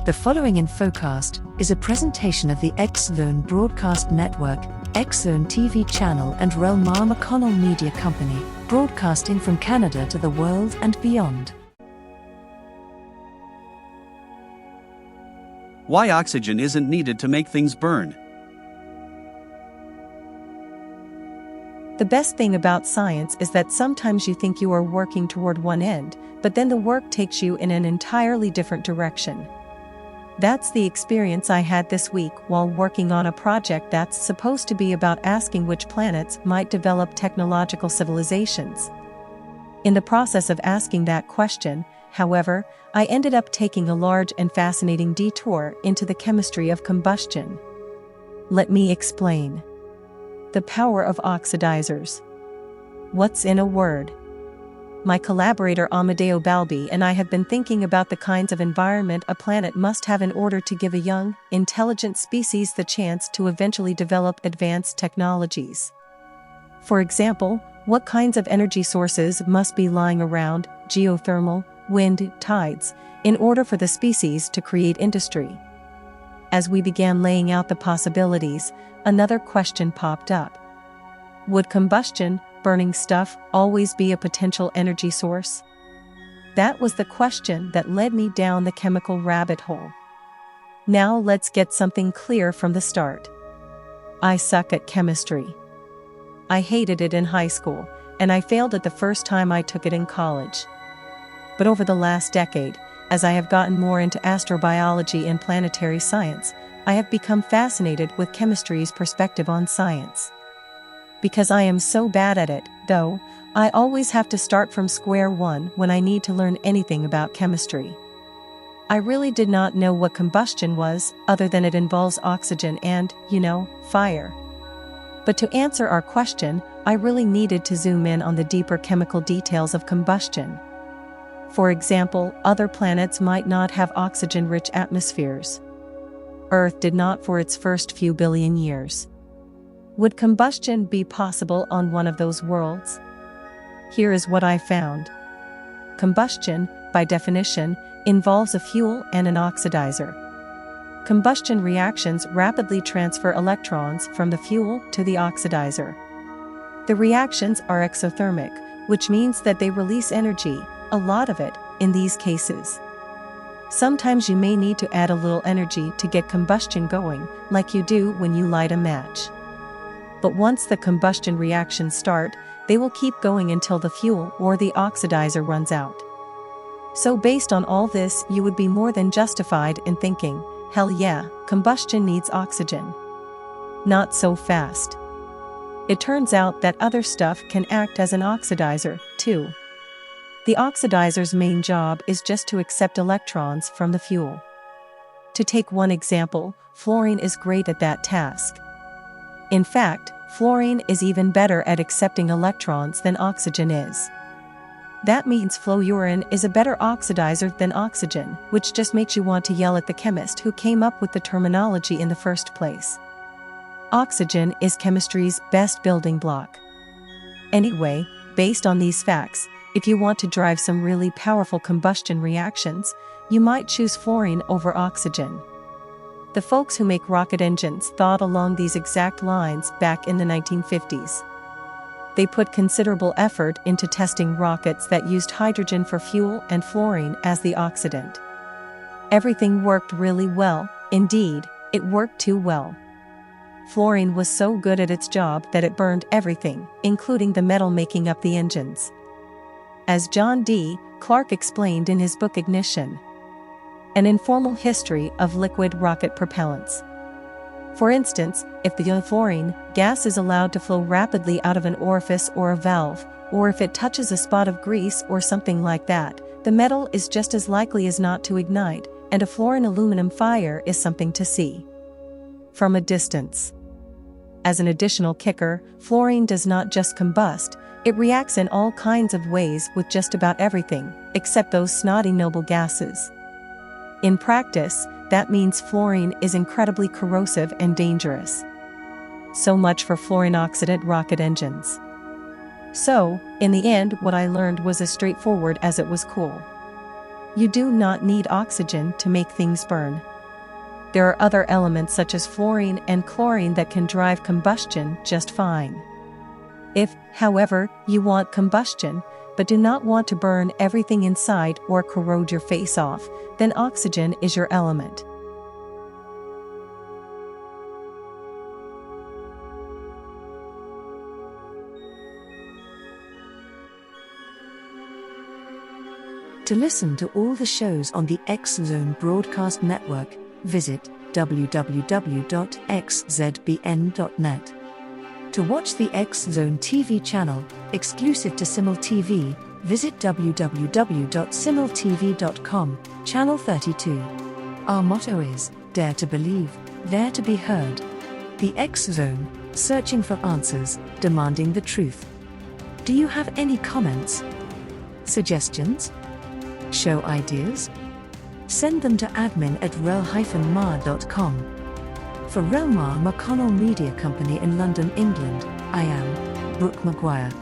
The following infocast is a presentation of the X-Zone Broadcast Network, X-Zone TV channel and REL-MAR McConnell Media Company, broadcasting from Canada to the world and beyond. Why oxygen isn't needed to make things burn. The best thing about science is that sometimes you think you are working toward one end, but then the work takes you in an entirely different direction. That's the experience I had this week while working on a project that's supposed to be about asking which planets might develop technological civilizations. In the process of asking that question, however, I ended up taking a large and fascinating detour into the chemistry of combustion. Let me explain. The power of oxidizers. What's in a word? My collaborator Amedeo Balbi and I have been thinking about the kinds of environment a planet must have in order to give a young, intelligent species the chance to eventually develop advanced technologies. For example, what kinds of energy sources must be lying around, geothermal, wind, tides, in order for the species to create industry? As we began laying out the possibilities, another question popped up. Would combustion, burning stuff, always be a potential energy source? That was the question that led me down the chemical rabbit hole. Now let's get something clear from the start. I suck at chemistry. I hated it in high school, and I failed it the first time I took it in college. But over the last decade, as I have gotten more into astrobiology and planetary science, I have become fascinated with chemistry's perspective on science. Because I am so bad at it, though, I always have to start from square one when I need to learn anything about chemistry. I really did not know what combustion was, other than it involves oxygen and, fire. But to answer our question, I really needed to zoom in on the deeper chemical details of combustion. For example, other planets might not have oxygen-rich atmospheres. Earth did not for its first few billion years. Would combustion be possible on one of those worlds? Here is what I found. Combustion, by definition, involves a fuel and an oxidizer. Combustion reactions rapidly transfer electrons from the fuel to the oxidizer. The reactions are exothermic, which means that they release energy, a lot of it, in these cases. Sometimes you may need to add a little energy to get combustion going, like you do when you light a match. But once the combustion reactions start, they will keep going until the fuel or the oxidizer runs out. So based on all this, you would be more than justified in thinking, hell yeah, combustion needs oxygen. Not so fast. It turns out that other stuff can act as an oxidizer, too. The oxidizer's main job is just to accept electrons from the fuel. To take one example, fluorine is great at that task. In fact, fluorine is even better at accepting electrons than oxygen is. That means fluorine is a better oxidizer than oxygen, which just makes you want to yell at the chemist who came up with the terminology in the first place. Oxygen is chemistry's best building block. Anyway, based on these facts, if you want to drive some really powerful combustion reactions, you might choose fluorine over oxygen. The folks who make rocket engines thought along these exact lines back in the 1950s. They put considerable effort into testing rockets that used hydrogen for fuel and fluorine as the oxidant. Everything worked really well, indeed, it worked too well. Fluorine was so good at its job that it burned everything, including the metal making up the engines. As John D. Clark explained in his book Ignition, an informal history of liquid rocket propellants. For instance, if the fluorine gas is allowed to flow rapidly out of an orifice or a valve, or if it touches a spot of grease or something like that, the metal is just as likely as not to ignite, and a fluorine aluminum fire is something to see from a distance. As an additional kicker, fluorine does not just combust, it reacts in all kinds of ways with just about everything, except those snotty noble gases. In practice, that means fluorine is incredibly corrosive and dangerous. So much for fluorine oxidant rocket engines. So, in the end, what I learned was as straightforward as it was cool. You do not need oxygen to make things burn. There are other elements such as fluorine and chlorine that can drive combustion just fine. If, however, you want combustion, but do not want to burn everything inside or corrode your face off, then oxygen is your element. To listen to all the shows on the X-Zone Broadcast Network, visit www.xzbn.net. To watch the X-Zone TV channel, exclusive to Simul TV, visit www.simultv.com, channel 32. Our motto is, Dare to Believe, Dare to be Heard. The X-Zone, searching for answers, demanding the truth. Do you have any comments? Suggestions? Show ideas? Send them to admin@rel-mar.com. For REL-MAR McConnell Media Company in London, England, I am Brooke Maguire.